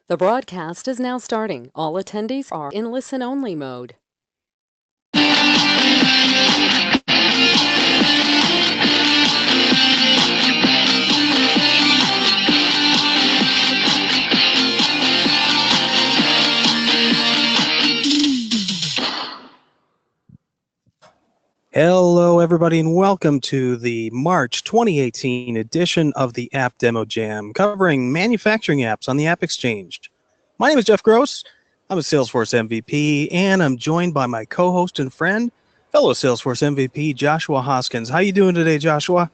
The broadcast is now starting. All attendees are in listen-only mode. Hello, everybody, and welcome to the March 2018 edition of the App Demo Jam, covering manufacturing apps on the AppExchange. My name is Jeff Gross. I'm a Salesforce MVP, and I'm joined by my co-host and friend, fellow Salesforce MVP, Joshua Hoskins. How you doing today, Joshua?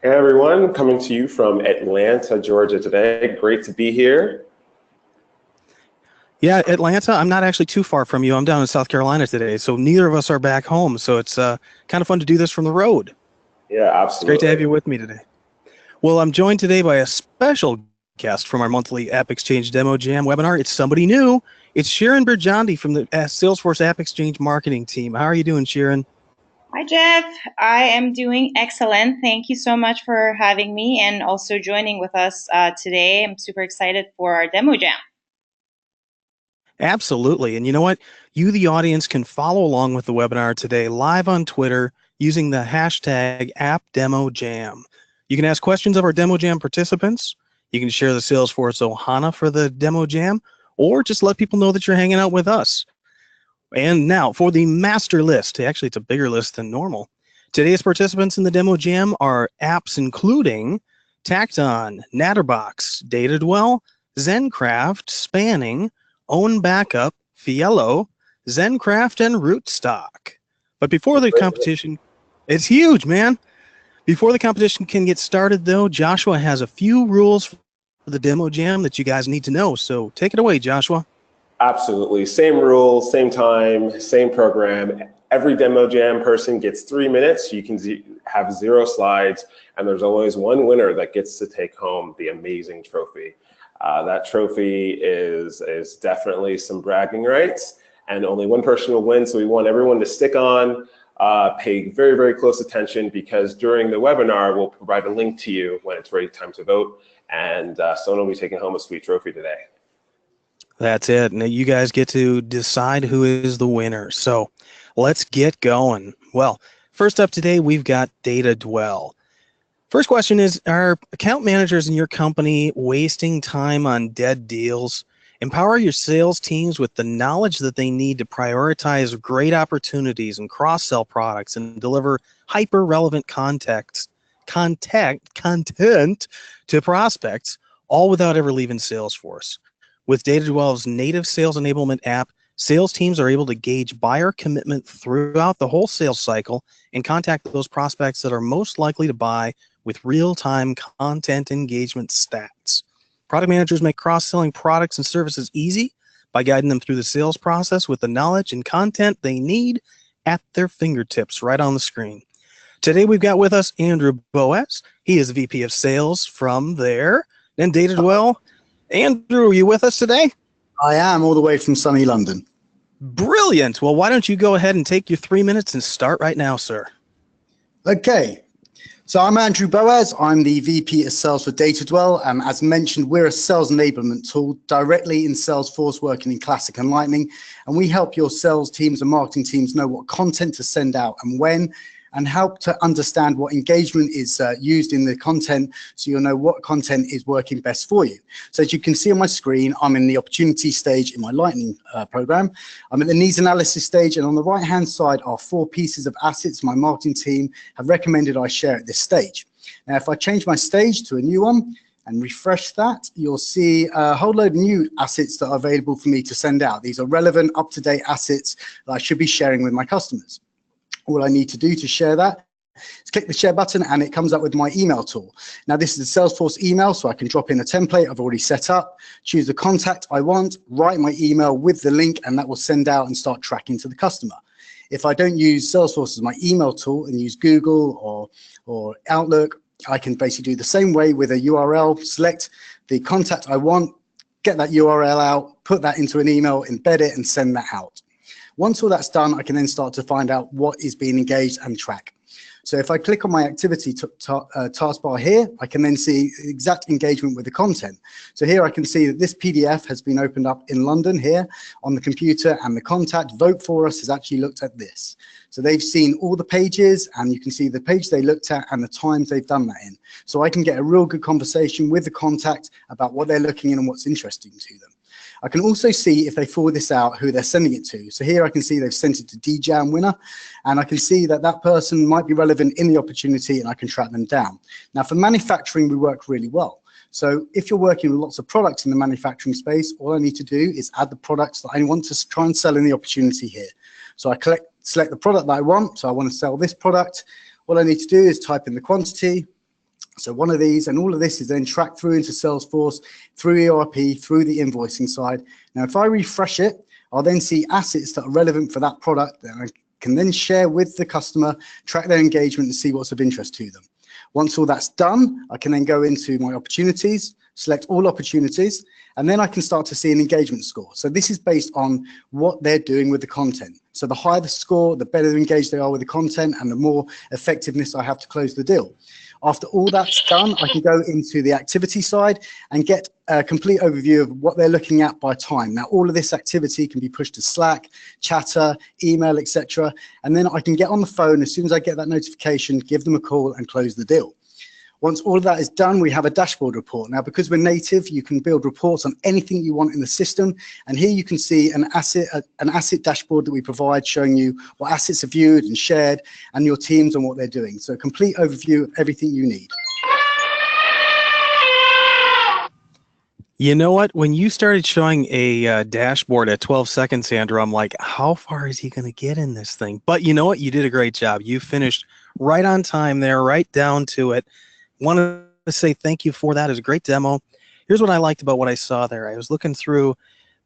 Hey, everyone. Coming to you from Atlanta, Georgia today. Great to be here. Yeah, Atlanta, I'm not actually too far from you. I'm down in South Carolina today, so neither of us are back home, so it's kind of fun to do this from the road. Yeah, absolutely. It's great to have you with me today. Well, I'm joined today by a special guest from our monthly AppExchange Demo Jam webinar. It's somebody new. It's Sharon Burjandi from the Salesforce AppExchange marketing team. How are you doing, Sharon? Hi, Jeff. I am doing excellent. Thank you so much for having me and also joining with us today. I'm super excited for our Demo Jam. Absolutely. And you know what? You, the audience, can follow along with the webinar today live on Twitter using the hashtag AppDemoJam. You can ask questions of our Demo Jam participants. You can share the Salesforce Ohana for the Demo Jam, or just let people know that you're hanging out with us. And now for the master list. Actually, it's a bigger list than normal. Today's participants in the Demo Jam are apps including Tacton, Natterbox, DataDwell, Zenkraft, Spanning, OwnBackup, Fielo, Zenkraft, and Rootstock. But before the competition, it's huge, man. Before the competition can get started, though, Joshua has a few rules for the Demo Jam that you guys need to know. So take it away, Joshua. Absolutely. Same rules, same time, same program. Every Demo Jam person gets 3 minutes. You can have 0 slides, and there's always one winner that gets to take home the amazing trophy. That trophy is definitely some bragging rights, and only one person will win, so we want everyone to stick on, pay very, very close attention, because during the webinar, we'll provide a link to you when it's ready time to vote, and someone will be taking home a sweet trophy today. That's it. Now you guys get to decide who is the winner. So let's get going. Well, first up today, we've got DataDwell. First question is, are account managers in your company wasting time on dead deals? Empower your sales teams with the knowledge that they need to prioritize great opportunities and cross-sell products and deliver hyper-relevant content to prospects, all without ever leaving Salesforce. With DataDwell's native sales enablement app, sales teams are able to gauge buyer commitment throughout the whole sales cycle and contact those prospects that are most likely to buy with real-time content engagement stats. Product managers make cross-selling products and services easy by guiding them through the sales process with the knowledge and content they need at their fingertips right on the screen. Today we've got with us Andrew Boas. He is VP of Sales from there. And DataDwell. Andrew, are you with us today? I am, all the way from sunny London. Brilliant. Well, why don't you go ahead and take your 3 minutes and start right now, sir. Okay. So I'm Andrew Boas. I'm the VP of Sales for DataDwell. As mentioned, we're a sales enablement tool directly in Salesforce, working in Classic and Lightning. And we help your sales teams and marketing teams know what content to send out and when, and help to understand what engagement is used in the content, so you'll know what content is working best for you. So as you can see on my screen, I'm in the opportunity stage in my Lightning program. I'm at the needs analysis stage, and on the right-hand side are 4 pieces of assets my marketing team have recommended I share at this stage. Now, if I change my stage to a new one and refresh that, you'll see a whole load of new assets that are available for me to send out. These are relevant, up-to-date assets that I should be sharing with my customers. All I need to do to share that is click the share button, and it comes up with my email tool. Now, this is a Salesforce email, so I can drop in a template I've already set up, choose the contact I want, write my email with the link, and that will send out and start tracking to the customer. If I don't use Salesforce as my email tool and use Google or Outlook, I can basically do the same way with a URL, select the contact I want, get that URL out, put that into an email, embed it, and send that out. Once all that's done, I can then start to find out what is being engaged and track. So if I click on my activity taskbar here, I can then see exact engagement with the content. So here I can see that this PDF has been opened up in London here on the computer, and the contact Vote For Us has actually looked at this. So they've seen all the pages, and you can see the page they looked at and the times they've done that in. So I can get a real good conversation with the contact about what they're looking in and what's interesting to them. I can also see if they forward this out, who they're sending it to. So here I can see they've sent it to DJam winner, and I can see that that person might be relevant in the opportunity, and I can track them down. Now for manufacturing, we work really well. So if you're working with lots of products in the manufacturing space, all I need to do is add the products that I want to try and sell in the opportunity here. So I select the product that I want. So I want to sell this product. All I need to do is type in the quantity. So one of these, and all of this is then tracked through into Salesforce, through ERP, through the invoicing side. Now, if I refresh it, I'll then see assets that are relevant for that product that I can then share with the customer, track their engagement, and see what's of interest to them. Once all that's done, I can then go into my opportunities, select all opportunities, and then I can start to see an engagement score. So this is based on what they're doing with the content. So the higher the score, the better engaged they are with the content, and the more effectiveness I have to close the deal. After all that's done, I can go into the activity side and get a complete overview of what they're looking at by time. Now, all of this activity can be pushed to Slack, Chatter, email, etc. And then I can get on the phone as soon as I get that notification, give them a call and close the deal. Once all of that is done, we have a dashboard report. Now, because we're native, you can build reports on anything you want in the system. And here you can see an asset dashboard that we provide showing you what assets are viewed and shared and your teams and what they're doing. So a complete overview of everything you need. You know what? When you started showing a dashboard at 12 seconds, Sandra, I'm like, how far is he going to get in this thing? But you know what? You did a great job. You finished right on time there, right down to it. Want to say thank you for that. It was a great demo. Here's what I liked about what I saw there. I was looking through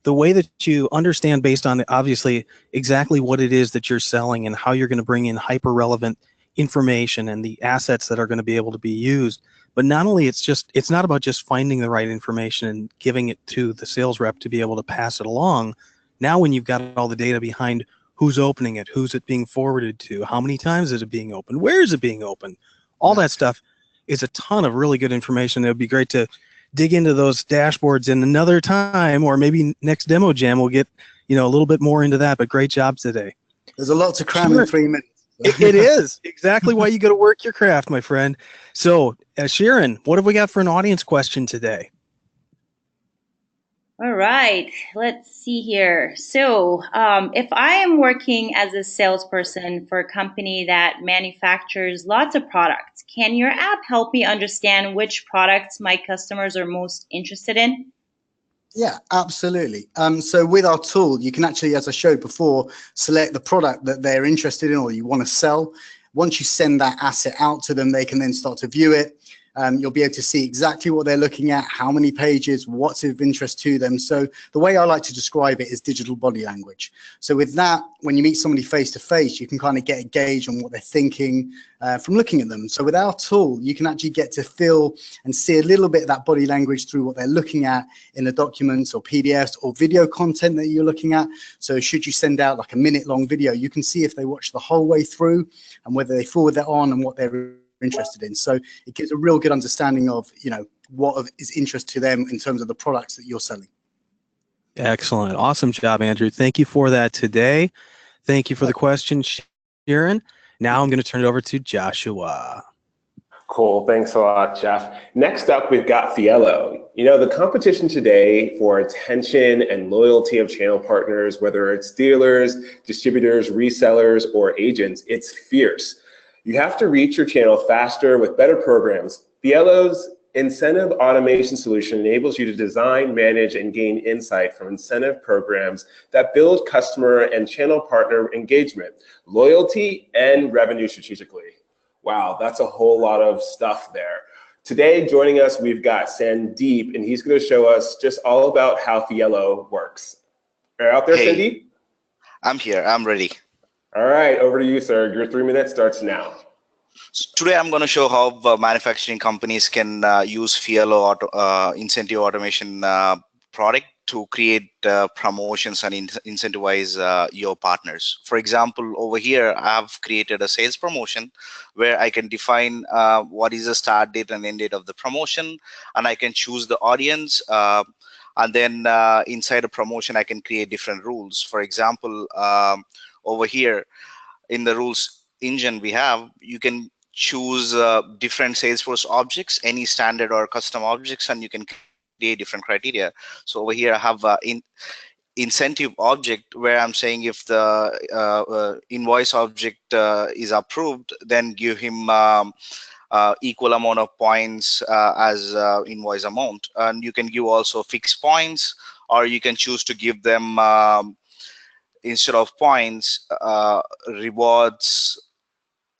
the way that you understand based on obviously exactly what it is that you're selling and how you're going to bring in hyper relevant information and the assets that are going to be able to be used. But not only it's not about just finding the right information and giving it to the sales rep to be able to pass it along. Now when you've got all the data behind who's opening it, who's it being forwarded to, how many times is it being opened, where is it being opened, all that stuff is a ton of really good information. It would be great to dig into those dashboards in another time, or maybe next Demo Jam we'll get a little bit more into that. But great job today. There's a lot to cram in 3 minutes. It is exactly why you got to work your craft, my friend. So Sharon, what have we got for an audience question today? All right, let's see here. So if I am working as a salesperson for a company that manufactures lots of products, can your app help me understand which products my customers are most interested in? Yeah, absolutely. So with our tool, you can actually, as I showed before, select the product that they're interested in or you want to sell. Once you send that asset out to them, they can then start to view it. You'll be able to see exactly what they're looking at, how many pages, what's of interest to them. So the way I like to describe it is digital body language. So with that, when you meet somebody face to face, you can kind of get a gauge on what they're thinking from looking at them. So with our tool, you can actually get to feel and see a little bit of that body language through what they're looking at in the documents or PDFs or video content that you're looking at. So should you send out like a minute-long video, you can see if they watch the whole way through and whether they forward that on and what they're interested in. So it gives a real good understanding of what is interest to them in terms of the products that you're selling. Excellent. Awesome job, Andrew. Thank you for that today. Thank you for the question, Sharon. Now I'm going to turn it over to Joshua. Cool. Thanks a lot, Jeff. Next up, we've got Fielo. The competition today for attention and loyalty of channel partners, whether it's dealers, distributors, resellers, or agents, it's fierce. You have to reach your channel faster with better programs. Fielo's incentive automation solution enables you to design, manage, and gain insight from incentive programs that build customer and channel partner engagement, loyalty, and revenue strategically. Wow, that's a whole lot of stuff there. Today, joining us, we've got Sandeep, and he's going to show us just all about how Fielo works. Are you out there, Hey, Sandeep? I'm here. I'm ready. All right, over to you, sir. Your 3 minutes starts now. Today, I'm going to show how manufacturing companies can use Fielo incentive automation product to create promotions and incentivize your partners. For example, over here, I've created a sales promotion where I can define what is the start date and end date of the promotion, and I can choose the audience. And then inside a promotion, I can create different rules. For example, over here in the rules engine you can choose different Salesforce objects, any standard or custom objects, and you can create different criteria. So over here I have incentive object where I'm saying if the invoice object is approved, then give him equal amount of points as invoice amount. And you can give also fixed points, or you can choose to give them instead of points, rewards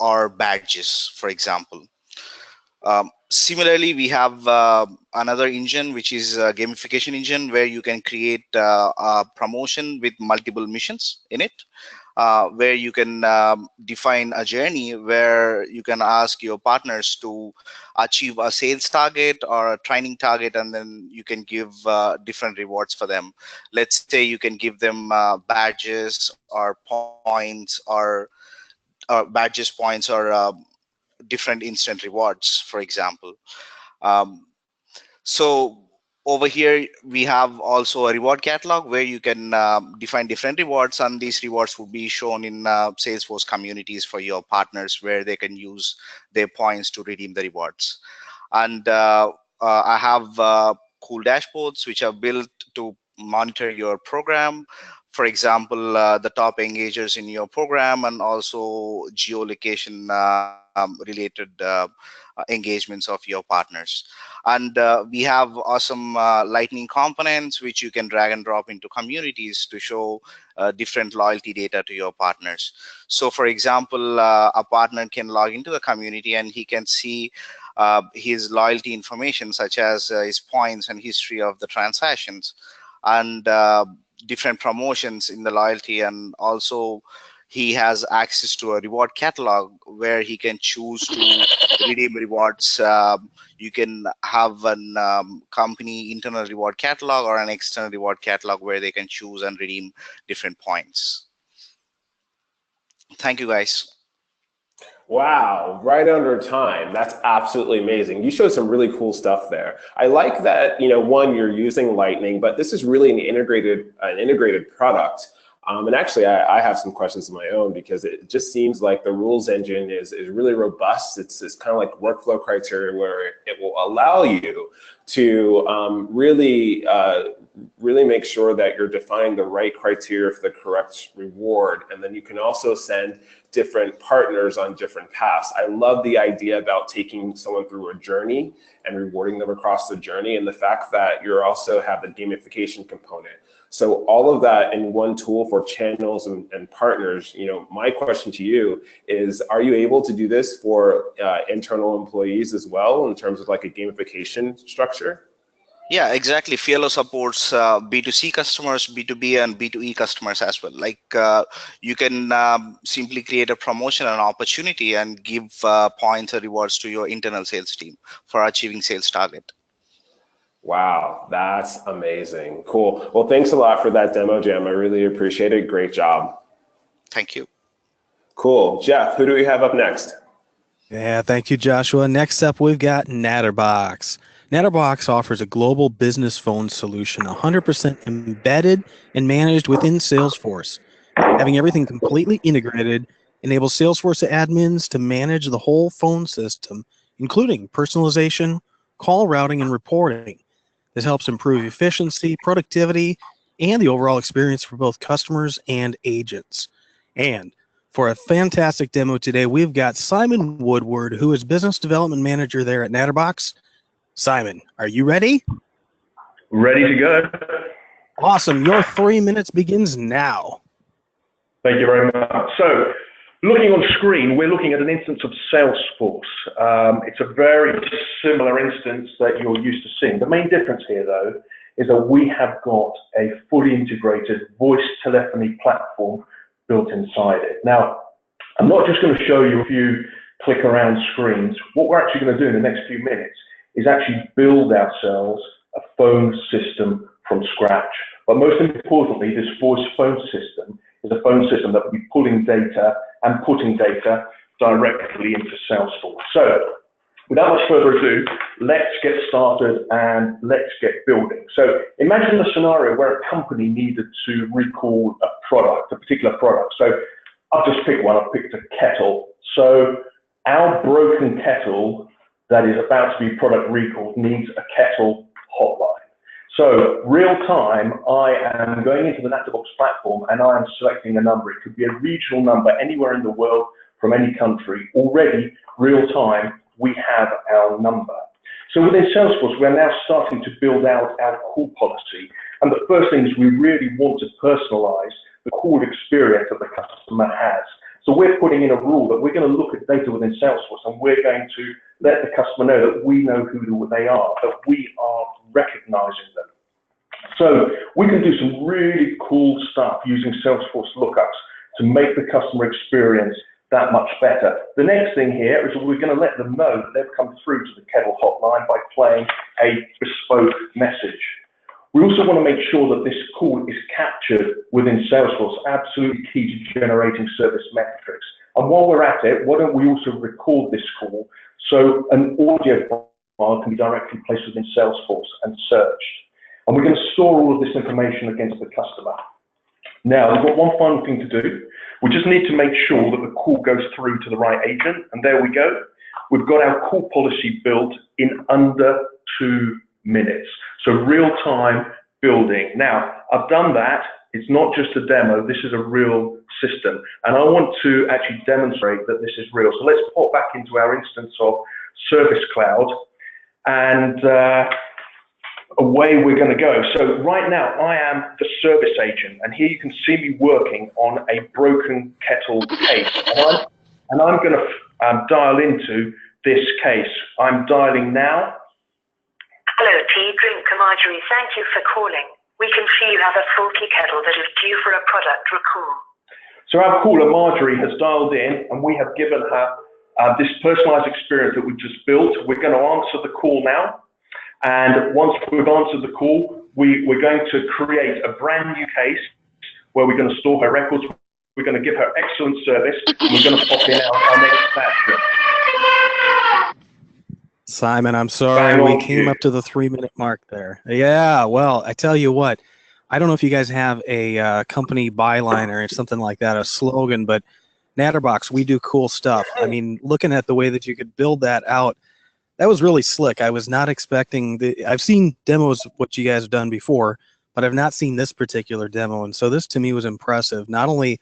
or badges, for example. Similarly, we have another engine, which is a gamification engine, where you can create a promotion with multiple missions in it, where you can define a journey where you can ask your partners to achieve a sales target or a training target, and then you can give different rewards for them. Let's say you can give them badges or points or badges, points, or different instant rewards, for example. So over here, we have also a reward catalog where you can define different rewards, and these rewards will be shown in Salesforce communities for your partners, where they can use their points to redeem the rewards. And I have cool dashboards which are built to monitor your program. For example, the top engagers in your program, and also geolocation related engagements of your partners. And we have awesome lightning components which you can drag and drop into communities to show different loyalty data to your partners. So for example, a partner can log into the community and he can see his loyalty information, such as his points and history of the transactions, and different promotions in the loyalty. And also he has access to a reward catalog where he can choose to redeem rewards. You can have an company internal reward catalog or an external reward catalog where they can choose and redeem different points. Thank you, guys. Wow, right under time. That's absolutely amazing. You showed some really cool stuff there. I like that, one, you're using Lightning, but this is really an integrated product. And actually, I have some questions of my own, because it just seems like the rules engine is really robust. It's kind of like workflow criteria where it will allow you to really make sure that you're defining the right criteria for the correct reward. And then you can also send different partners on different paths. I love the idea about taking someone through a journey and rewarding them across the journey, and the fact that you also have the gamification component. So all of that in one tool for channels and partners. My question to you is, are you able to do this for internal employees as well, in terms of like a gamification structure? Yeah, exactly. Fielo supports B2C customers, B2B, and B2E customers as well. Like you can simply create a promotion and opportunity and give points or rewards to your internal sales team for achieving sales target. Wow, that's amazing. Cool. Well, thanks a lot for that demo, Jam. I really appreciate it. Great job. Thank you. Cool. Jeff, who do we have up next? Yeah, thank you, Joshua. Next up, we've got Natterbox. Natterbox offers a global business phone solution, 100% embedded and managed within Salesforce. Having everything completely integrated enables Salesforce admins to manage the whole phone system, including personalization, call routing, and reporting. This helps improve efficiency, productivity, and the overall experience for both customers and agents. And for a fantastic demo today, we've got Simon Woodward, who is Business Development Manager there at Natterbox. Simon, are you ready? Ready to go. Awesome. Your 3 minutes begins now. Thank you very much. So, looking on screen, we're looking at an instance of Salesforce. It's a very similar instance that you're used to seeing. The main difference here, though, is that we have got a fully integrated voice telephony platform built inside it. Now, I'm not just going to show you a few click around screens. What we're actually going to do in the next few minutes is actually build ourselves a phone system from scratch. But most importantly, this voice phone system is a phone system that will be pulling data and putting data directly into Salesforce. So without much further ado, let's get started and let's get building. So imagine a scenario where a company needed to recall a product, a particular product. So I've just picked one, I've picked a kettle. So our broken kettle that is about to be product recalled needs a kettle hotline. So real time, I am going into the Natterbox platform and I am selecting a number. It could be a regional number anywhere in the world from any country. Already, real time, we have our number. So within Salesforce, we're now starting to build out our call policy. And the first thing is we really want to personalize the call experience that the customer has. So we're putting in a rule that we're going to look at data within Salesforce and we're going to let the customer know that we know who they are, that we are recognizing them. So we can do some really cool stuff using Salesforce lookups to make the customer experience that much better. The next thing here is we're going to let them know that they've come through to the kettle hotline by playing a bespoke message. We also want to make sure that this call is captured within Salesforce, absolutely key to generating service metrics. And while we're at it, why don't we also record this call so an audio file can be directly placed within Salesforce and searched. And we're going to store all of this information against the customer. Now, we've got one final thing to do. We just need to make sure that the call goes through to the right agent. And there we go. We've got our call policy built in under 2 minutes. So real-time building. Now, I've done that. It's not just a demo. This is a real system. And I want to actually demonstrate that this is real. So let's pop back into our instance of Service Cloud. And away we're going to go. So right now I am the service agent, and here you can see me working on a broken kettle case. And I'm going to dial into this case. I'm dialing now. Hello, tea drinker Marjorie. Thank you for calling. We can see you have a faulty kettle that is due for a product recall. So our caller Marjorie has dialed in, and we have given her this personalized experience that we've just built. We're going to answer the call now. And once we've answered the call, we're going to create a brand new case where we're going to store her records. We're going to give her excellent service. And we're going to pop in our next batch. Simon, I'm sorry, we came up to the 3-minute mark there. Yeah, well, I tell you what, I don't know if you guys have a company byline or something like that, a slogan, but Natterbox, we do cool stuff. I mean, looking at the way that you could build that out, that was really slick. I was not expecting I've seen demos what you guys have done before, but I've not seen this particular demo. And so this to me was impressive. Not only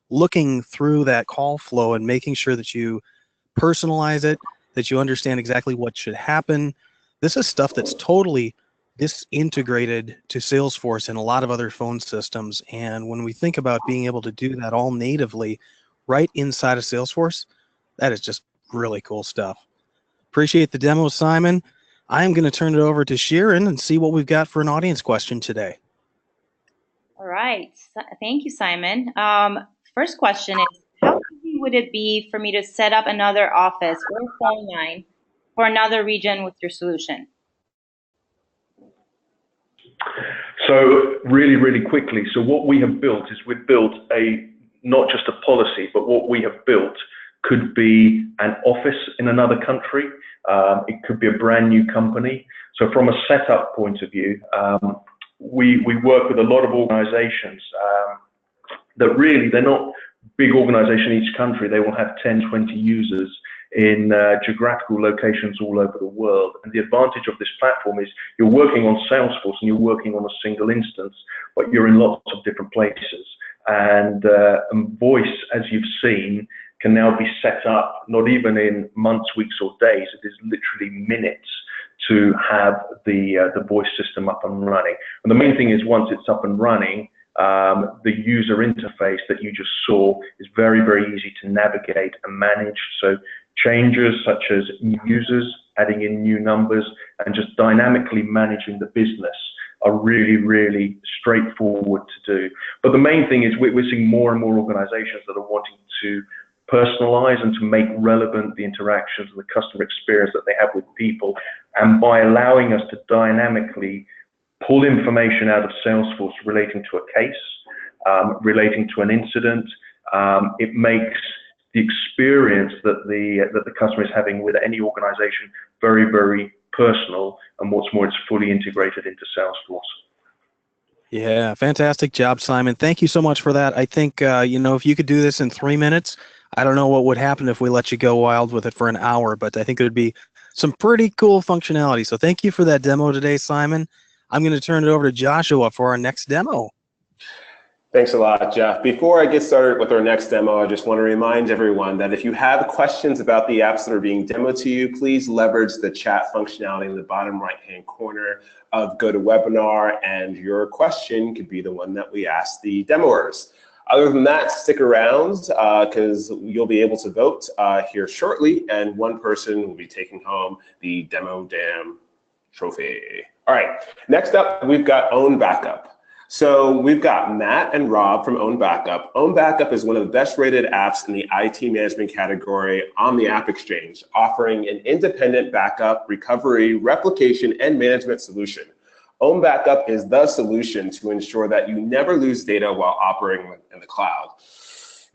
looking through that call flow and making sure that you personalize it, that you understand exactly what should happen. This is stuff that's totally disintegrated to Salesforce and a lot of other phone systems. And when we think about being able to do that all natively right inside of Salesforce, that is just really cool stuff. Appreciate the demo, Simon. I'm going to turn it over to Sharon and see what we've got for an audience question today. All right. Thank you, Simon. First question is, how easy would it be for me to set up another office or phone line for another region with your solution? So really, really quickly. So what we have built is we've built not just a policy, but what we have built could be an office in another country. It could be a brand new company. So from a setup point of view, we work with a lot of organizations that really, they're not big organization in each country. They will have 10, 20 users in geographical locations all over the world. And the advantage of this platform is you're working on Salesforce and you're working on a single instance, but you're in lots of different places. And voice, as you've seen, can now be set up not even in months, weeks, or days. It is literally minutes to have the voice system up and running. And the main thing is once it's up and running, the user interface that you just saw is very, very easy to navigate and manage. So changes such as new users, adding in new numbers, and just dynamically managing the business are really, really straightforward to do. But the main thing is we're seeing more and more organizations that are wanting to personalize and to make relevant the interactions and the customer experience that they have with people. And by allowing us to dynamically pull information out of Salesforce relating to a case, relating to an incident. It makes the experience that the customer is having with any organization very, very personal, and what's more, it's fully integrated into Salesforce. Yeah, fantastic job, Simon. Thank you so much for that. I think, if you could do this in 3 minutes, I don't know what would happen if we let you go wild with it for an hour, but I think there'd be some pretty cool functionality. So thank you for that demo today, Simon. I'm going to turn it over to Joshua for our next demo. Thanks a lot, Jeff. Before I get started with our next demo, I just want to remind everyone that if you have questions about the apps that are being demoed to you, please leverage the chat functionality in the bottom right-hand corner of GoToWebinar, and your question could be the one that we ask the demoers. Other than that, stick around because you'll be able to vote here shortly, and one person will be taking home the Demo Jam trophy. All right, next up, we've got OwnBackup. So we've got Matt and Rob from OwnBackup. OwnBackup is one of the best rated apps in the IT management category on the AppExchange, offering an independent backup, recovery, replication, and management solution. OwnBackup is the solution to ensure that you never lose data while operating in the cloud.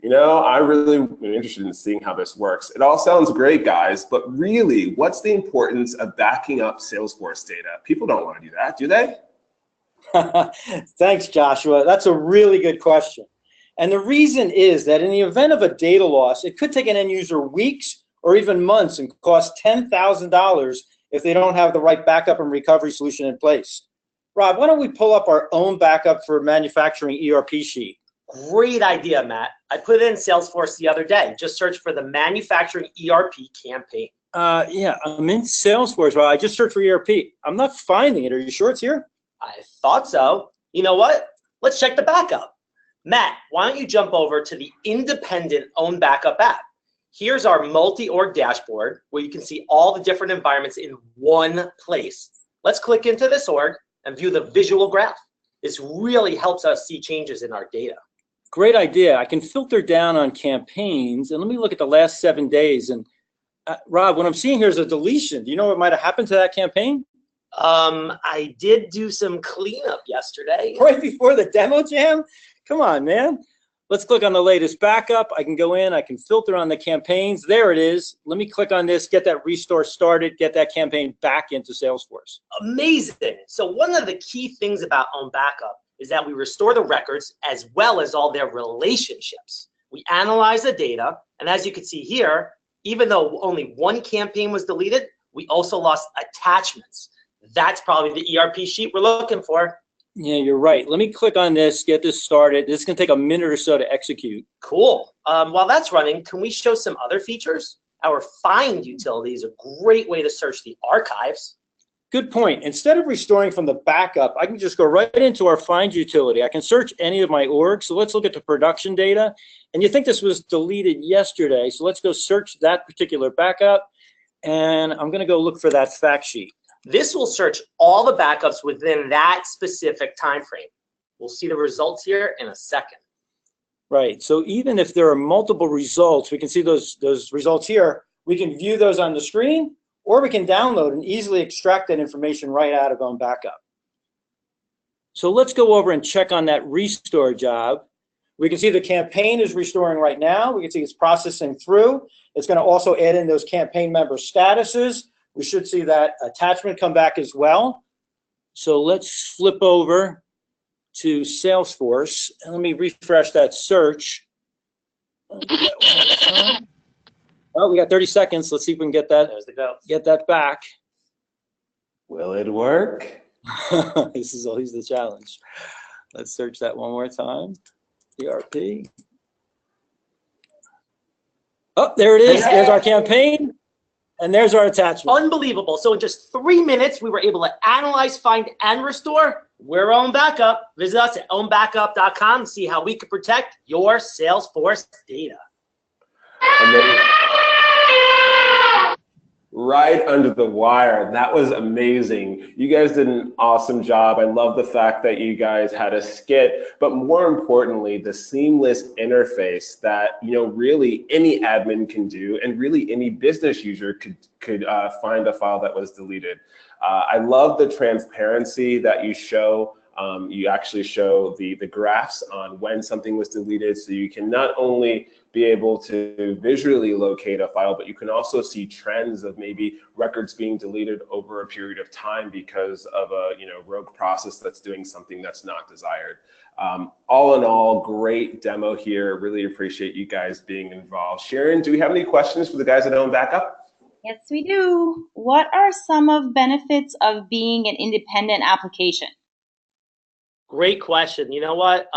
I really am interested in seeing how this works. It all sounds great, guys, but really, what's the importance of backing up Salesforce data? People don't want to do that, do they? Thanks, Joshua. That's a really good question. And the reason is that in the event of a data loss, it could take an end user weeks or even months and cost $10,000 if they don't have the right backup and recovery solution in place. Rob, why don't we pull up our OwnBackup for manufacturing ERP sheet? Great idea, Matt. I put it in Salesforce the other day. Just search for the manufacturing ERP campaign. Yeah, I'm in Salesforce. Well, I just searched for ERP. I'm not finding it. Are you sure it's here? I thought so. You know what? Let's check the backup. Matt, why don't you jump over to the independent OwnBackup app? Here's our multi-org dashboard where you can see all the different environments in one place. Let's click into this org and view the visual graph. This really helps us see changes in our data. Great idea. I can filter down on campaigns, and let me look at the last 7 days. And Rob, what I'm seeing here is a deletion. Do you know what might have happened to that campaign? I did do some cleanup yesterday. Right before the demo jam? Come on, man. Let's click on the latest backup. I can go in, I can filter on the campaigns. There it is. Let me click on this, get that restore started, get that campaign back into Salesforce. Amazing. So one of the key things about OwnBackup is that we restore the records as well as all their relationships. We analyze the data, and as you can see here, even though only one campaign was deleted, we also lost attachments. That's probably the ERP sheet we're looking for. Yeah, you're right. Let me click on this, get this started. This can take a minute or so to execute. Cool. While that's running, can we show some other features? Our find utility is a great way to search the archives. Good point. Instead of restoring from the backup, I can just go right into our find utility. I can search any of my orgs. So let's look at the production data. And you think this was deleted yesterday. So let's go search that particular backup. And I'm going to go look for that fact sheet. This will search all the backups within that specific time frame. We'll see the results here in a second. Right. So even if there are multiple results, we can see those results here. We can view those on the screen, or we can download and easily extract that information right out of OwnBackup. So let's go over and check on that restore job. We can see the campaign is restoring right now. We can see it's processing through. It's going to also add in those campaign member statuses. We should see that attachment come back as well. So let's flip over to Salesforce and let me refresh that search. Well, we got 30 seconds. Let's see if we can get that back. Will it work? This is always the challenge. Let's search that one more time. ERP. Oh, there it is. There's our campaign. And there's our attachment. Unbelievable. So in just 3 minutes, we were able to analyze, find, and restore. We're OwnBackup. Visit us at ownbackup.com and see how we can protect your Salesforce data. Amazing. Right under the wire. That was amazing. You guys did an awesome job. I love the fact that you guys had a skit, but more importantly, the seamless interface that really any admin can do, and really any business user could find a file that was deleted. I love the transparency that you show. You actually show the graphs on when something was deleted, so you can not only be able to visually locate a file, but you can also see trends of maybe records being deleted over a period of time because of a rogue process that's doing something that's not desired. All in all, great demo here. Really appreciate you guys being involved. Sharon, do we have any questions for the guys at OwnBackup? Yes, we do. What are some of benefits of being an independent application? Great question. You know what?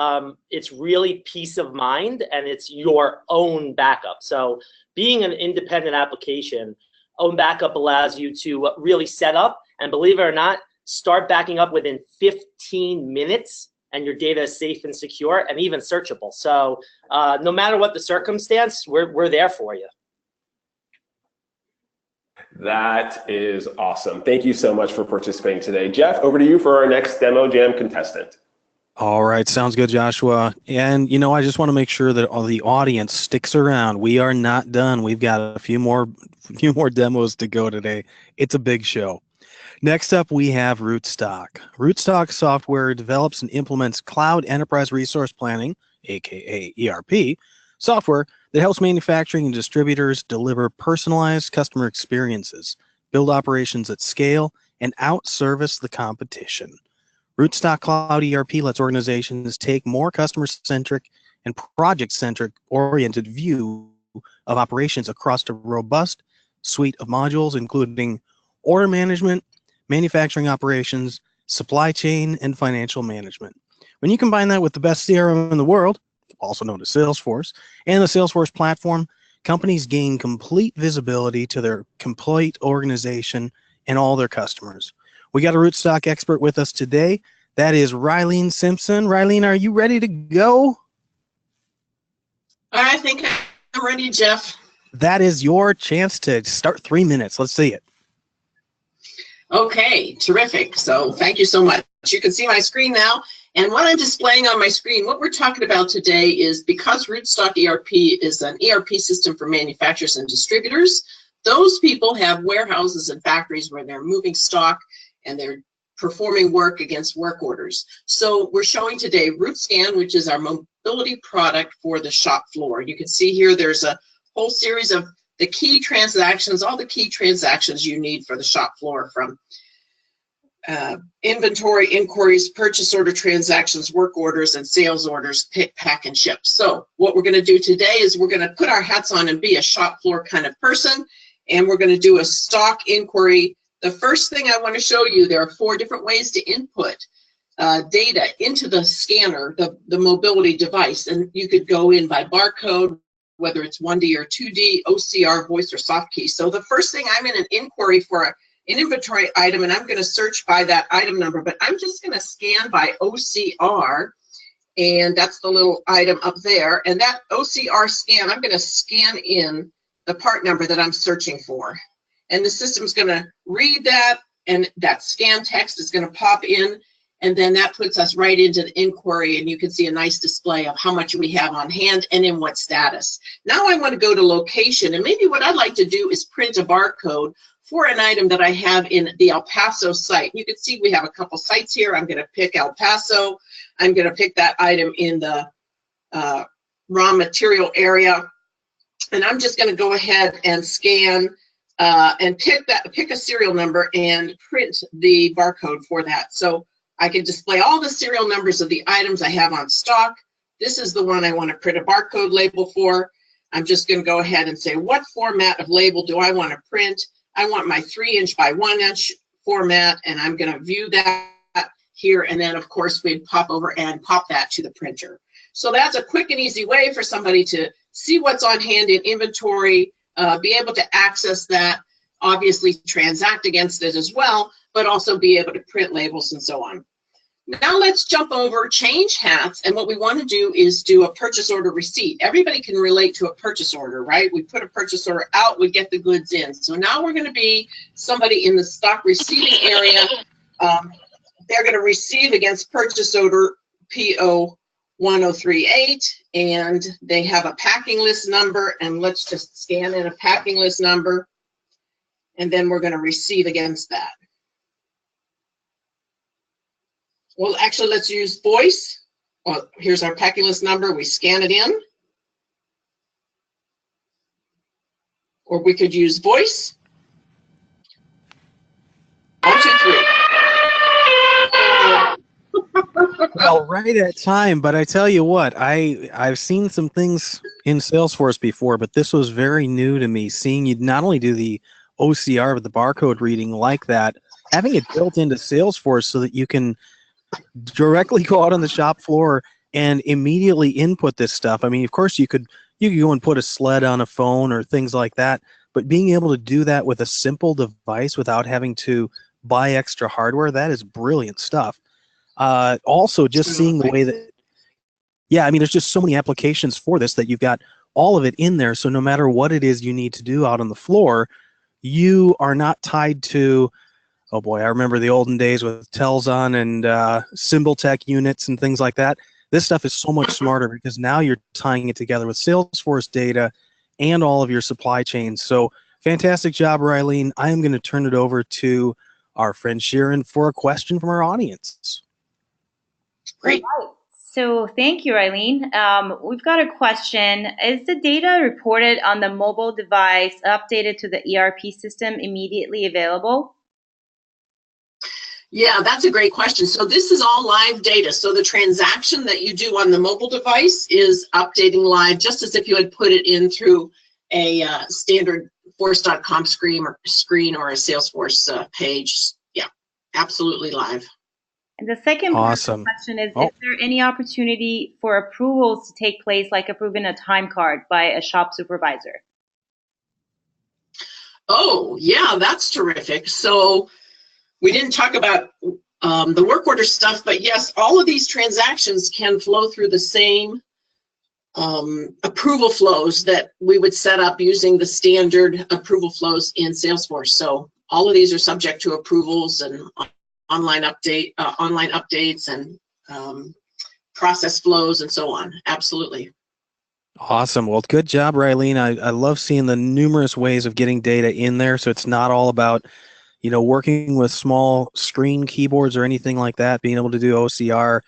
It's really peace of mind, and it's your own backup. So being an independent application, OwnBackup allows you to really set up, and believe it or not, start backing up within 15 minutes, and your data is safe and secure and even searchable. So no matter what the circumstance, we're there for you. That is awesome. Thank you so much for participating today. Jeff, over to you for our next Demo Jam contestant. All right, sounds good, Joshua. And I just want to make sure that all the audience sticks around. We are not done. We've got a few more demos to go today. It's a big show. Next up, we have Rootstock. Rootstock software develops and implements cloud enterprise resource planning, aka ERP, software that helps manufacturing and distributors deliver personalized customer experiences, build operations at scale, and outservice the competition. Rootstock Cloud ERP lets organizations take more customer-centric and project-centric oriented view of operations across a robust suite of modules, including order management, manufacturing operations, supply chain, and financial management. When you combine that with the best CRM in the world, also known as Salesforce, and the Salesforce platform, companies gain complete visibility to their complete organization and all their customers. We got a Rootstock expert with us today. That is Rylene Simpson. Rylene, are you ready to go? I think I'm ready, Jeff. That is your chance to start 3 minutes. Let's see it. Okay, terrific. So thank you so much. You can see my screen now. And what I'm displaying on my screen, what we're talking about today is because Rootstock ERP is an ERP system for manufacturers and distributors, those people have warehouses and factories where they're moving stock and they're performing work against work orders. So we're showing today RootScan, which is our mobility product for the shop floor. You can see here there's a whole series of the key transactions, all the key transactions you need for the shop floor, from inventory, inquiries, purchase order transactions, work orders, and sales orders, pick, pack, and ship. So what we're going to do today is we're going to put our hats on and be a shop floor kind of person, and we're going to do a stock inquiry. The first thing I want to show you, there are 4 different ways to input data into the scanner, the mobility device, and you could go in by barcode, whether it's 1D or 2D, OCR, voice, or soft key. So the first thing, I'm in an inquiry for an inventory item, and I'm going to search by that item number, but I'm just going to scan by OCR, and that's the little item up there. And that OCR scan, I'm going to scan in the part number that I'm searching for. And the system's going to read that, and that scan text is going to pop in, and then that puts us right into the inquiry, and you can see a nice display of how much we have on hand and in what status. Now I want to go to location, and maybe what I'd like to do is print a barcode for an item that I have in the El Paso site. You can see we have a couple sites here. I'm going to pick El Paso. I'm going to pick that item in the raw material area, and I'm just going to go ahead and scan and pick a serial number and print the barcode for that. So I can display all the serial numbers of the items I have on stock. This is the one I want to print a barcode label for. I'm just going to go ahead and say, what format of label do I want to print? I want my 3" by 1" format, and I'm going to view that here. And then, of course, we'd pop over and pop that to the printer. So that's a quick and easy way for somebody to see what's on hand in inventory, be able to access that, obviously transact against it as well, but also be able to print labels and so on. Now let's jump over, change hats, and what we want to do is do a purchase order receipt. Everybody can relate to a purchase order, right? We put a purchase order out, we get the goods in. So now we're going to be somebody in the stock receiving area. They're going to receive against purchase order PO 1038, and they have a packing list number, and let's just scan in a packing list number, and then we're going to receive against that. Well, actually, let's use voice. Well, here's our packing list number. We scan it in. Or we could use voice. 1, 2, 3. Well, right at time, but I tell you what, I've seen some things in Salesforce before, but this was very new to me, seeing you not only do the OCR, but the barcode reading like that, having it built into Salesforce so that you can directly go out on the shop floor and immediately input this stuff. I mean, of course, you could go and put a sled on a phone or things like that, but being able to do that with a simple device without having to buy extra hardware, that is brilliant stuff. Also, just seeing the way that, yeah, I mean, there's just so many applications for this that you've got all of it in there. So no matter what it is you need to do out on the floor, you are not tied to, oh boy, I remember the olden days with Telzon and Symbol Tech units and things like that. This stuff is so much smarter because now you're tying it together with Salesforce data and all of your supply chains. So fantastic job, Rylene. I am going to turn it over to our friend Sharon for a question from our audience. Great. All right. So thank you, Eileen. We've got a question. Is the data reported on the mobile device updated to the ERP system immediately available? Yeah, that's a great question. So this is all live data. So the transaction that you do on the mobile device is updating live, just as if you had put it in through a standard Force.com screen or a Salesforce page. Yeah, absolutely live. And the second part Awesome. of the question is there any opportunity for approvals to take place, like approving a time card by a shop supervisor? Oh, yeah, that's terrific. So we didn't talk about the work order stuff, but yes, all of these transactions can flow through the same approval flows that we would set up using the standard approval flows in Salesforce. So all of these are subject to approvals and online updates and process flows and so on. Absolutely. Awesome. Well, good job, Rylene. I love seeing the numerous ways of getting data in there. So it's not all about, you know, working with small screen keyboards or anything like that, being able to do OCR,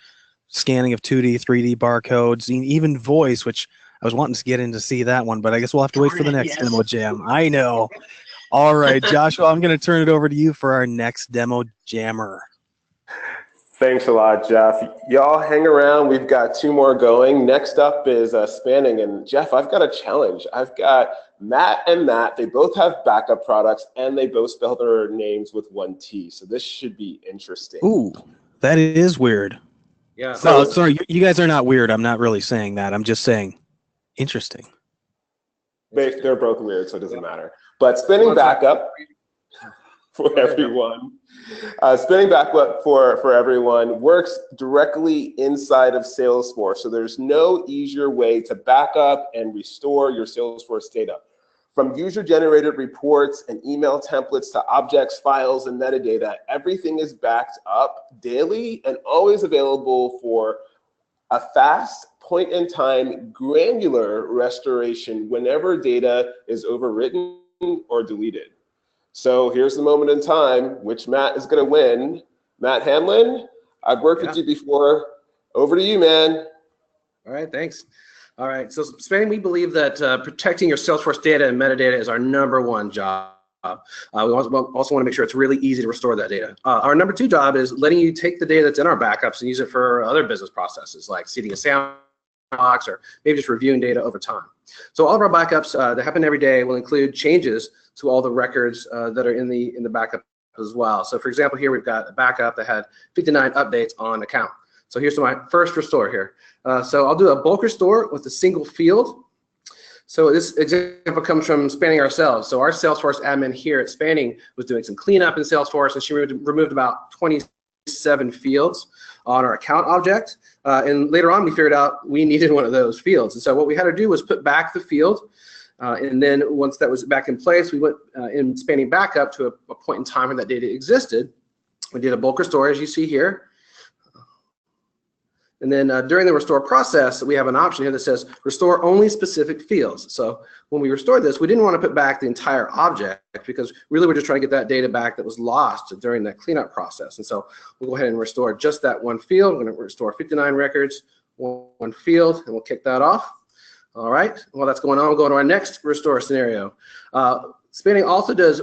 scanning of 2D, 3D barcodes, even voice, which I was wanting to get in to see that one, but I guess we'll have to wait for the next demo jam. I know. All right, Joshua, I'm going to turn it over to you for our next demo jammer. Thanks a lot, Jeff. Y'all hang around. We've got 2 more going. Next up is spanning. And Jeff, I've got a challenge. I've got Matt and Matt. They both have backup products, and they both spell their names with 1 T. So this should be interesting. Ooh, that is weird. Yeah. So, sorry, you guys are not weird. I'm not really saying that. I'm just saying interesting. They're both weird, so it doesn't matter. But spinning backup for everyone. Spinning backup for everyone works directly inside of Salesforce. So there's no easier way to back up and restore your Salesforce data. From user-generated reports and email templates to objects, files, and metadata, everything is backed up daily and always available for a fast, point-in-time, granular restoration whenever data is overwritten or deleted. So here's the moment in time which Matt is going to win. Matt Hamlin, I've worked with you before. Over to you, man. All right, thanks. All right, so Spanning, we believe that protecting your Salesforce data and metadata is our #1 job. We also want to make sure it's really easy to restore that data. Our #2 job is letting you take the data that's in our backups and use it for other business processes like seeding a sandbox or maybe just reviewing data over time. So all of our backups that happen every day will include changes to all the records that are in the backup as well. So for example, here we've got a backup that had 59 updates on account. So here's my first restore here. So I'll do a bulk restore with a single field. So this example comes from Spanning ourselves. So our Salesforce admin here at Spanning was doing some cleanup in Salesforce, and she removed about 27 fields on our account object. And later on, we figured out we needed one of those fields. And so what we had to do was put back the field. And then once that was back in place, we went in Spanning backup to a point in time when that data existed. We did a bulk restore, as you see here. And then during the restore process, we have an option here that says restore only specific fields. So when we restored this, we didn't want to put back the entire object because really we're just trying to get that data back that was lost during that cleanup process. And so we'll go ahead and restore just that one field. We're going to restore 59 records, one field, and we'll kick that off. All right, while that's going on, we'll go to our next restore scenario. Spanning also does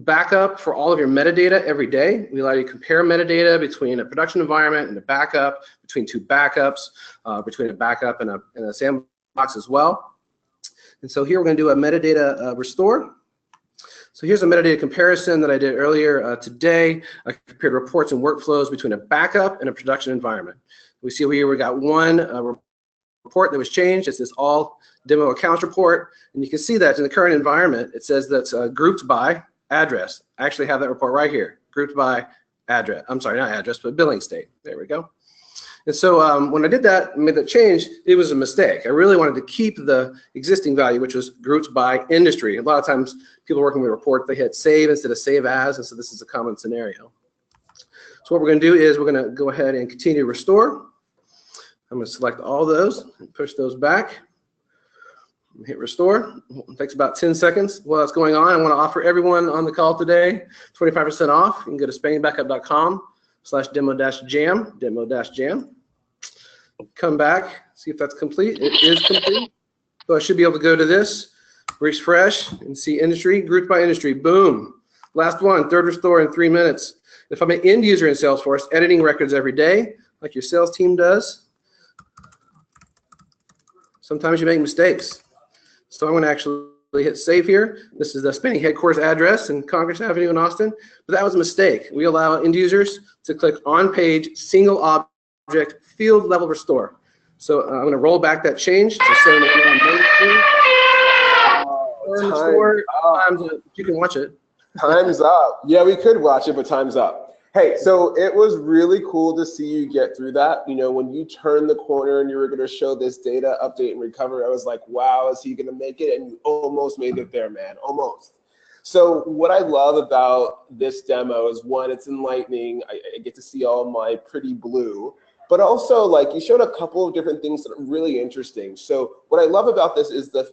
backup for all of your metadata every day. We allow you to compare metadata between a production environment and a backup, between two backups, between a backup and a sandbox as well. And so here we're going to do a metadata restore. So here's a metadata comparison that I did earlier today. I compared reports and workflows between a backup and a production environment. We see here we got one report that was changed. It's this all demo accounts report. And you can see that in the current environment, it says that's grouped by address. I actually have that report right here, grouped by address. I'm sorry, not address, but billing state. There we go. And so when I did that, made that change, it was a mistake. I really wanted to keep the existing value, which was grouped by industry. A lot of times people working with reports, they hit save instead of save as, and so this is a common scenario. So what we're going to do is we're going to go ahead and continue to restore. I'm going to select all those and push those back. Hit restore. It takes about 10 seconds. While that's going on, I want to offer everyone on the call today 25% off. You can go to spanningBackup.com/demo-jam. Come back, see if that's complete. It is complete. So I should be able to go to this, refresh, and see industry, grouped by industry. Boom. Last one, third restore in 3 minutes. If I'm an end user in Salesforce, editing records every day, like your sales team does, sometimes you make mistakes. So I'm going to actually hit save here. This is the Spanning headquarters address in Congress Avenue in Austin, but that was a mistake. We allow end users to click on page, single object, field level restore. So I'm going to roll back that change to say you can watch it. Time's up. Yeah, we could watch it, but time's up. Hey, so it was really cool to see you get through that. You know, when you turned the corner and you were going to show this data update and recover, I was like, wow, is he going to make it? And you almost made it there, man, almost. So what I love about this demo is, one, it's enlightening. I get to see all my pretty blue, but also like you showed a couple of different things that are really interesting. So what I love about this is the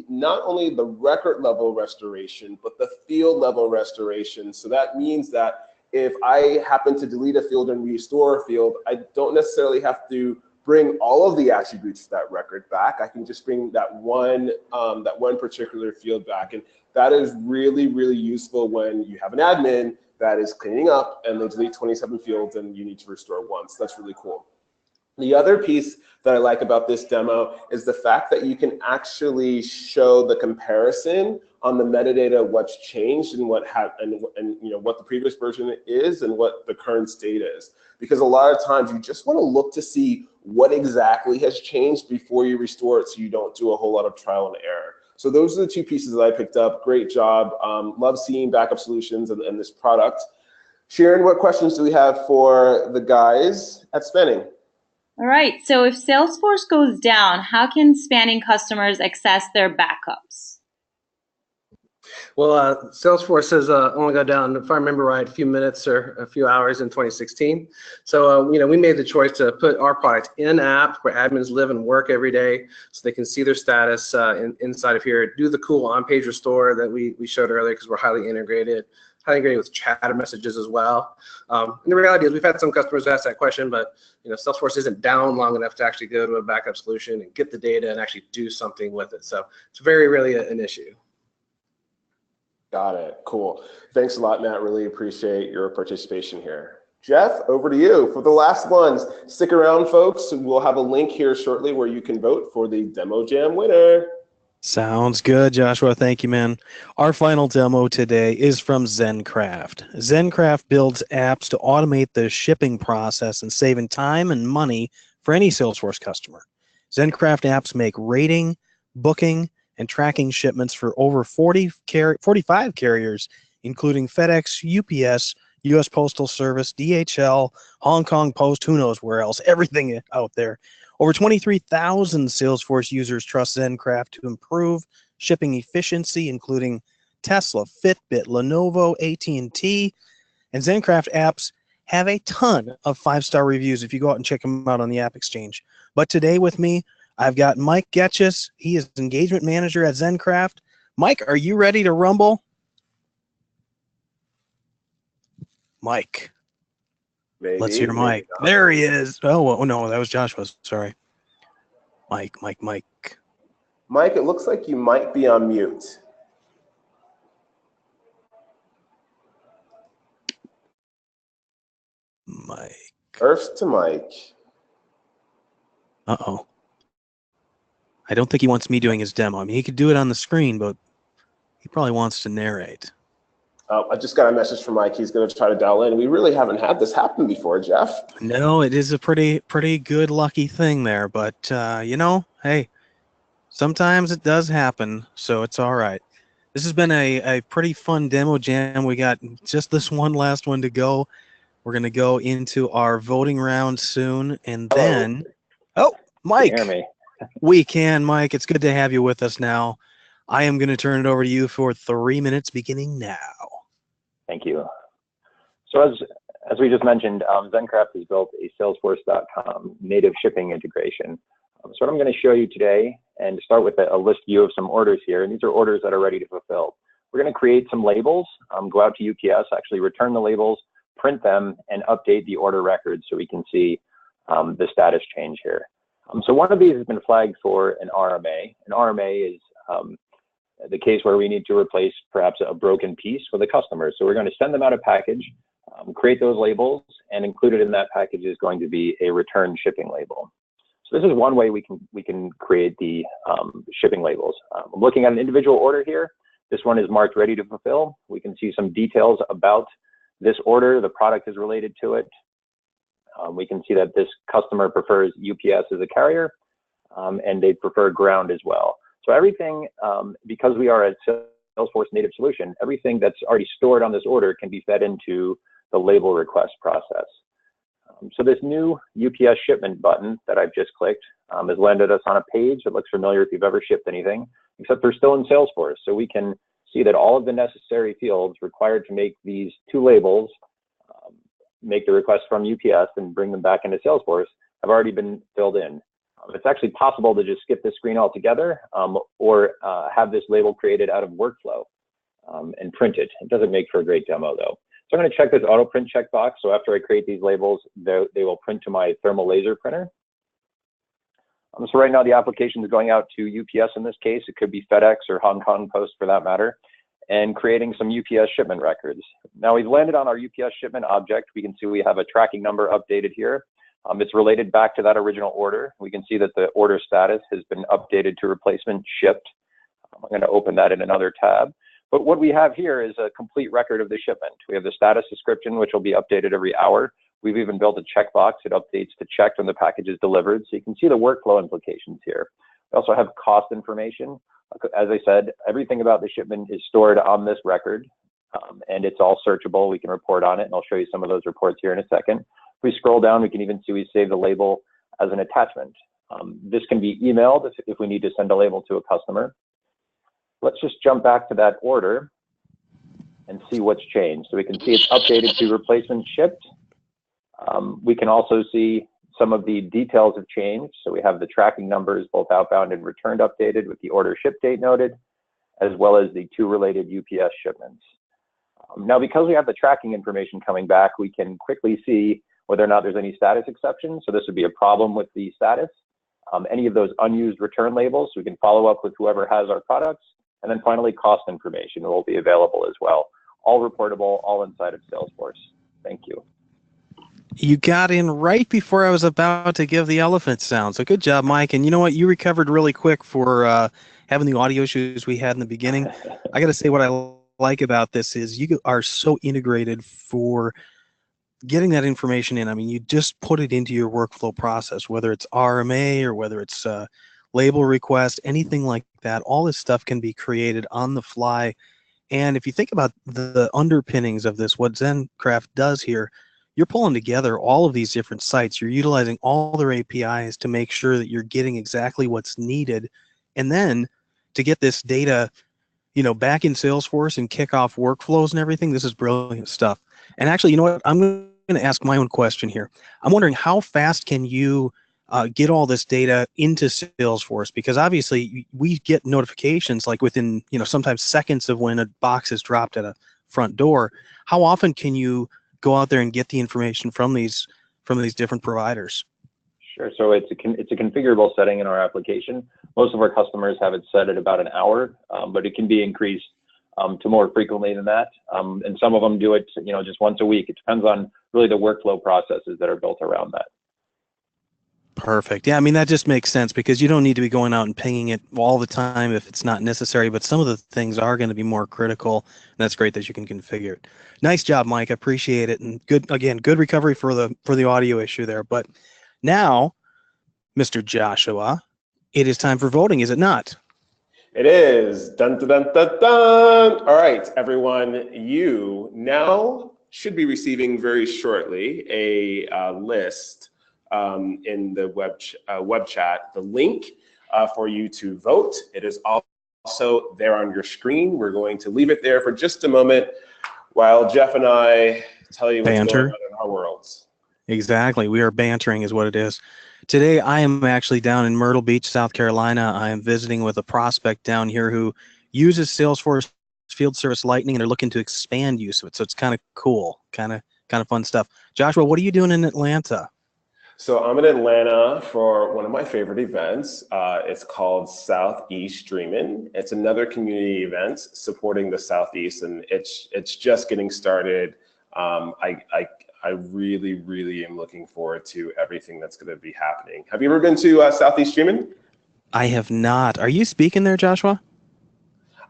not only the record level restoration, but the field level restoration. So that means that if I happen to delete a field and restore a field, I don't necessarily have to bring all of the attributes to that record back. I can just bring that one particular field back. And that is really, really useful when you have an admin that is cleaning up and they delete 27 fields and you need to restore once. That's really cool. The other piece that I like about this demo is the fact that you can actually show the comparison on the metadata, what's changed and what you know what the previous version is and what the current state is. Because a lot of times you just want to look to see what exactly has changed before you restore it, so you don't do a whole lot of trial and error. So those are the two pieces that I picked up. Great job. Love seeing backup solutions and this product. Sharon, what questions do we have for the guys at Spanning? All right, so if Salesforce goes down, how can Spanning customers access their backups? Well, Salesforce has only got down, if I remember right, a few minutes or a few hours in 2016. So, you know, we made the choice to put our product in app where admins live and work every day, so they can see their status inside of here. Do the cool on-page restore that we showed earlier because we're highly integrated with chat messages as well. And the reality is we've had some customers ask that question, but you know, Salesforce isn't down long enough to actually go to a backup solution and get the data and actually do something with it. So it's very rarely an issue. Got it. Cool. Thanks a lot, Matt. Really appreciate your participation here. Jeff, over to you for the last ones. Stick around, folks. We'll have a link here shortly where you can vote for the Demo Jam winner. Sounds good, Joshua. Thank you, man. Our final demo today is from Zenkraft. Zenkraft builds apps to automate the shipping process and saving time and money for any Salesforce customer. Zenkraft apps make rating, booking, and tracking shipments for over 45 carriers, including FedEx, UPS, U.S. Postal Service, DHL, Hong Kong Post, who knows where else, everything out there. Over 23,000 Salesforce users trust Zenkraft to improve shipping efficiency, including Tesla, Fitbit, Lenovo, AT&T, and Zenkraft apps have a ton of 5-star reviews if you go out and check them out on the AppExchange. But today with me, I've got Mike Getchus. He is engagement manager at Zenkraft. Mike, are you ready to rumble? Mike. Maybe, Let's hear maybe Mike. not. There he is. Oh, no, that was Joshua's. Sorry. Mike. Mike, it looks like you might be on mute. Mike. First to Mike. Uh-oh. I don't think he wants me doing his demo. I mean, he could do it on the screen, but he probably wants to narrate. I just got a message from Mike. He's going to try to dial in. We really haven't had this happen before, Jeff. No, it is a pretty good lucky thing there, but you know, hey, sometimes it does happen, so it's all right. This has been a pretty fun demo jam. We got just this one last one to go. We're going to go into our voting round soon, and then Mike. Can you hear me? We can, Mike. It's good to have you with us now. I am going to turn it over to you for 3 minutes beginning now. Thank you. So as we just mentioned, Zenkraft has built a Salesforce.com native shipping integration. So what I'm going to show you today, and start with a list view of some orders here, and these are orders that are ready to fulfill. We're going to create some labels, go out to UPS, actually return the labels, print them, and update the order records so we can see the status change here. So one of these has been flagged for an RMA. An RMA is the case where we need to replace perhaps a broken piece with a customer. So we're going to send them out a package, create those labels, and included in that package is going to be a return shipping label. So this is one way we can create the shipping labels. I'm looking at an individual order here. This one is marked ready to fulfill. We can see some details about this order. The product is related to it. We can see that this customer prefers UPS as a carrier, and they prefer ground as well. So everything, because we are a Salesforce native solution, everything that's already stored on this order can be fed into the label request process. So this new UPS shipment button that I've just clicked has landed us on a page that looks familiar if you've ever shipped anything, except we're still in Salesforce. So we can see that all of the necessary fields required to make these 2 labels, make the request from UPS and bring them back into Salesforce, have already been filled in. It's actually possible to just skip this screen altogether, or have this label created out of workflow and print it. It doesn't make for a great demo though. So I'm going to check this auto print checkbox. So after I create these labels, they will print to my thermal laser printer. So right now the application is going out to UPS in this case. It could be FedEx or Hong Kong Post for that matter, and creating some UPS shipment records. Now we've landed on our UPS shipment object. We can see we have a tracking number updated here. It's related back to that original order. We can see that the order status has been updated to replacement shipped. I'm going to open that in another tab. But what we have here is a complete record of the shipment. We have the status description, which will be updated every hour. We've even built a checkbox. It updates to checked when the package is delivered. So you can see the workflow implications here. We also have cost information. As I said, everything about the shipment is stored on this record, and it's all searchable. We can report on it, and I'll show you some of those reports here in a second. If we scroll down, we can even see we save the label as an attachment. This can be emailed if we need to send a label to a customer. Let's just jump back to that order and see what's changed. So we can see it's updated to replacement shipped. We can also see some of the details have changed. So we have the tracking numbers, both outbound and returned, updated with the order ship date noted, as well as the 2 related UPS shipments. Now, because we have the tracking information coming back, we can quickly see whether or not there's any status exceptions. So this would be a problem with the status. Any of those unused return labels, we can follow up with whoever has our products. And then finally, cost information will be available as well. All reportable, all inside of Salesforce. Thank you. You got in right before I was about to give the elephant sound. So good job, Mike. And you know what? You recovered really quick for having the audio issues we had in the beginning. I got to say what I like about this is you are so integrated for getting that information in. I mean, you just put it into your workflow process, whether it's RMA or whether it's label request, anything like that. All this stuff can be created on the fly. And if you think about the underpinnings of this, what Zenkraft does here, you're pulling together all of these different sites. You're utilizing all their APIs to make sure that you're getting exactly what's needed. And then to get this data, you know, back in Salesforce and kick off workflows and everything, this is brilliant stuff. And actually, you know what? I'm going going to ask my own question here. I'm wondering how fast can you get all this data into Salesforce? Because obviously we get notifications like within, sometimes seconds of when a box is dropped at a front door. How often can you go out there and get the information from these different providers? Sure. So it's a configurable setting in our application. Most of our customers have it set at about an hour, but it can be increased to more frequently than that. And some of them do it, just once a week. It depends on really the workflow processes that are built around that. Perfect. Yeah, I mean, that just makes sense because you don't need to be going out and pinging it all the time if it's not necessary, but some of the things are going to be more critical. And that's great that you can configure it. Nice job, Mike. I appreciate it. And good recovery for the audio issue there. But now, Mr. Joshua, it is time for voting, is it not? It is. Dun, dun, dun, dun, dun. All right, everyone, you now should be receiving very shortly a list in the web chat, the link for you to vote. It is also there on your screen. We're going to leave it there for just a moment while Jeff and I tell you what's going on in our worlds. Exactly. We are bantering is what it is. Today, I am actually down in Myrtle Beach, South Carolina. I am visiting with a prospect down here who uses Salesforce Field Service Lightning, and they're looking to expand use of it. So it's kind of cool, kind of fun stuff. Joshua, what are you doing in Atlanta? So I'm in Atlanta for one of my favorite events. It's called Southeast Dreamin'. It's another community event supporting the Southeast, and it's just getting started. I really, really am looking forward to everything that's going to be happening. Have you ever been to Southeast Dreamin'? I have not. Are you speaking there, Joshua?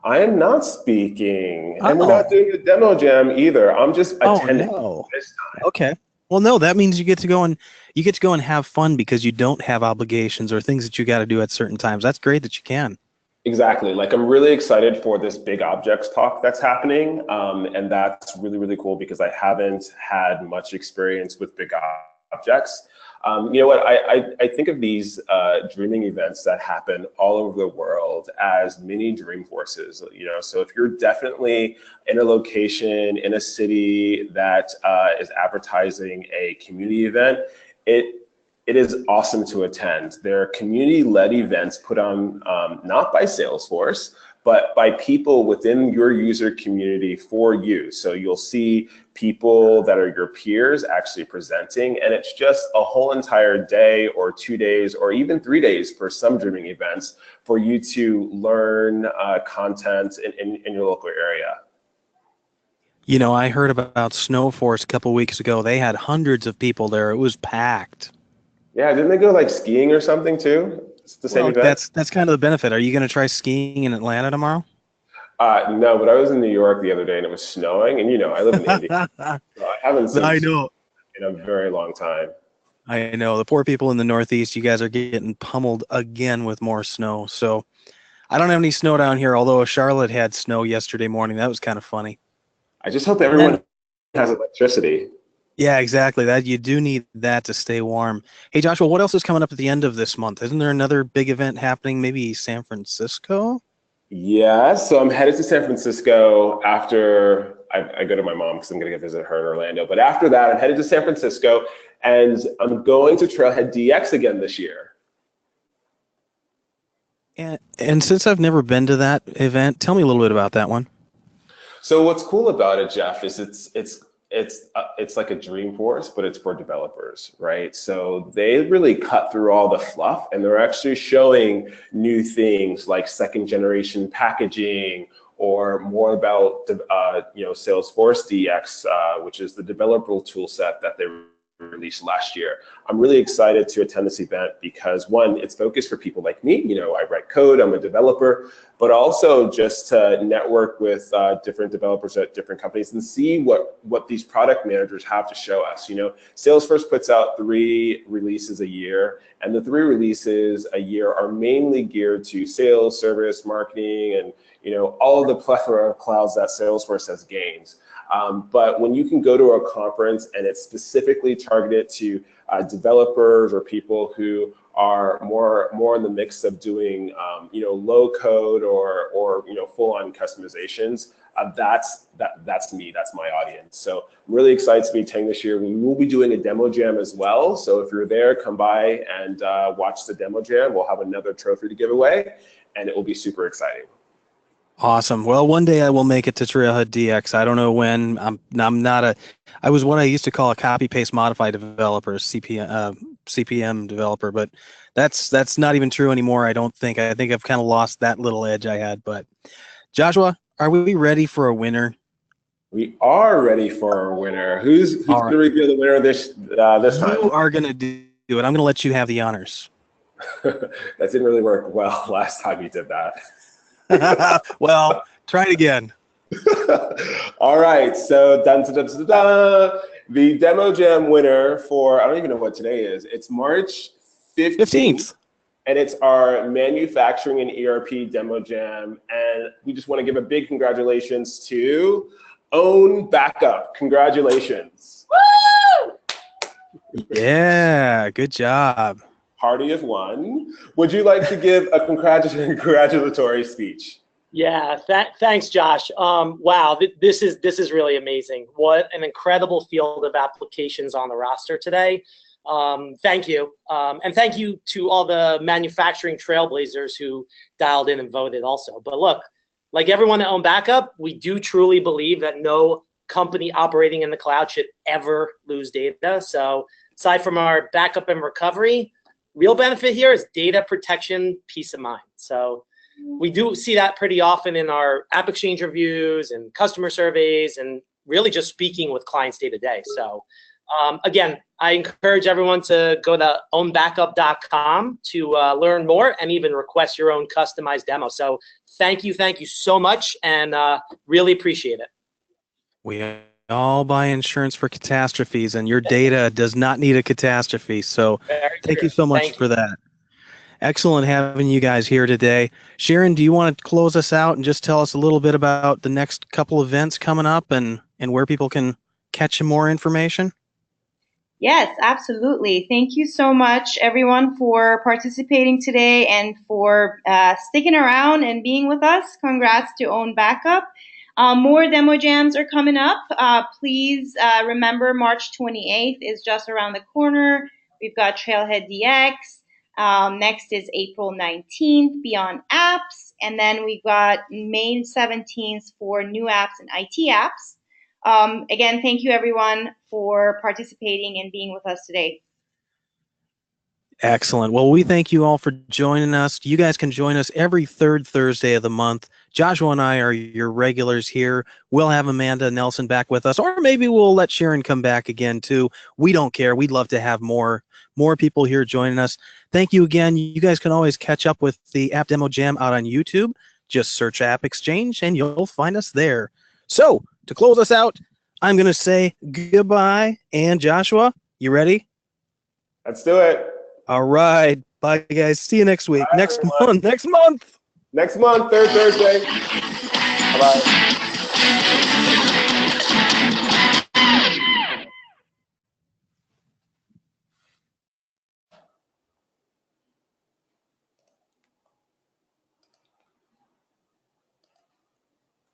I am not speaking, and we're not doing a demo jam either. I'm just attending this time. Okay. Well, no, that means you get to go and have fun because you don't have obligations or things that you got to do at certain times. That's great that you can. Exactly. Like I'm really excited for this big objects talk that's happening. And that's really, really cool because I haven't had much experience with big objects. You know what, I think of these dreaming events that happen all over the world as mini Dreamforces, so if you're definitely in a location, in a city that is advertising a community event, it is awesome to attend. They're community-led events put on not by Salesforce, but by people within your user community for you. So you'll see people that are your peers actually presenting, and it's just a whole entire day or 2 days or even 3 days for some dreaming events for you to learn content in your local area. I heard about Snowforce a couple weeks ago. They had hundreds of people there. It was packed. Yeah, didn't they go like skiing or something too? It's the same event. That's kind of the benefit. Are you going to try skiing in Atlanta tomorrow? No, but I was in New York the other day and it was snowing, and I live in India, so I haven't seen snow in a very long time. I know the poor people in the Northeast. You guys are getting pummeled again with more snow. So I don't have any snow down here. Although Charlotte had snow yesterday morning, that was kind of funny. I just hope everyone has electricity. Yeah, exactly. That you do need that to stay warm. Hey, Joshua, what else is coming up at the end of this month? Isn't there another big event happening? Maybe San Francisco? Yeah, so I'm headed to San Francisco after I go to my mom because I'm going to visit her in Orlando. But after that, I'm headed to San Francisco, and I'm going to Trailhead DX again this year. And since I've never been to that event, tell me a little bit about that one. So what's cool about it, Jeff, is it's like a Dreamforce, but it's for developers, right? So they really cut through all the fluff, and they're actually showing new things like second generation packaging, or more about Salesforce DX, which is the developer tool set that they released last year. I'm really excited to attend this event because, one, it's focused for people like me. I write code, I'm a developer, but also just to network with different developers at different companies and see what these product managers have to show us. Salesforce puts out 3 releases a year, and the 3 releases a year are mainly geared to sales, service, marketing, and all of the plethora of clouds that Salesforce has gained. But when you can go to a conference and it's specifically targeted to developers or people who are more in the mix of doing low code or full-on customizations, that's me, that's my audience. So I'm really excited to be attending this year. We will be doing a demo jam as well. So if you're there, come by and watch the demo jam. We'll have another trophy to give away, and it will be super exciting. Awesome. Well, one day I will make it to Trailhead DX. I don't know when. I was what I used to call a copy paste modify developer, CPM developer, but that's not even true anymore. I don't think. I think I've kind of lost that little edge I had. But Joshua, are we ready for a winner? We are ready for a winner. Who's going to reveal the winner this time? You are going to do it. I'm going to let you have the honors. That didn't really work well last time you did that. Well, try it again. All right, so the Demo Jam winner for, I don't even know what today is. It's March 15th. And it's our manufacturing and ERP Demo Jam. And we just want to give a big congratulations to OwnBackup. Congratulations. Woo! Yeah, good job. Party of one. Would you like to give a congratulatory speech? Yeah, thanks, Josh. Wow, this is really amazing. What an incredible field of applications on the roster today. Thank you. And thank you to all the manufacturing trailblazers who dialed in and voted also. But look, like everyone at OwnBackup, we do truly believe that no company operating in the cloud should ever lose data. So aside from our backup and recovery, real benefit here is data protection, peace of mind. So we do see that pretty often in our AppExchange reviews and customer surveys and really just speaking with clients day to day. So again, I encourage everyone to go to ownbackup.com to learn more and even request your own customized demo. So thank you so much, and really appreciate it. We all buy insurance for catastrophes, and your data does not need a catastrophe. So thank you so much for that. Excellent having you guys here today. Sharon, do you want to close us out and just tell us a little bit about the next couple events coming up and where people can catch some more information? Yes, absolutely. Thank you so much, everyone, for participating today and for sticking around and being with us. Congrats to OwnBackup. More demo jams are coming up. Please remember March 28th is just around the corner. We've got Trailhead DX. Next is April 19th, Beyond Apps. And then we got May 17th for new apps and IT apps. Again, thank you, everyone, for participating and being with us today. Excellent. Well, we thank you all for joining us. You guys can join us every third Thursday of the month. Joshua and I are your regulars here. We'll have Amanda Nelson back with us, or maybe we'll let Sharon come back again too. We don't care. We'd love to have more people here joining us. Thank you again. You guys can always catch up with the App Demo Jam out on YouTube. Just search AppExchange and you'll find us there. So to close us out, I'm going to say goodbye. And Joshua, you ready? Let's do it. All right. Bye, guys. See you next week. Bye, next everyone. month. Next month, third Thursday. Bye-bye.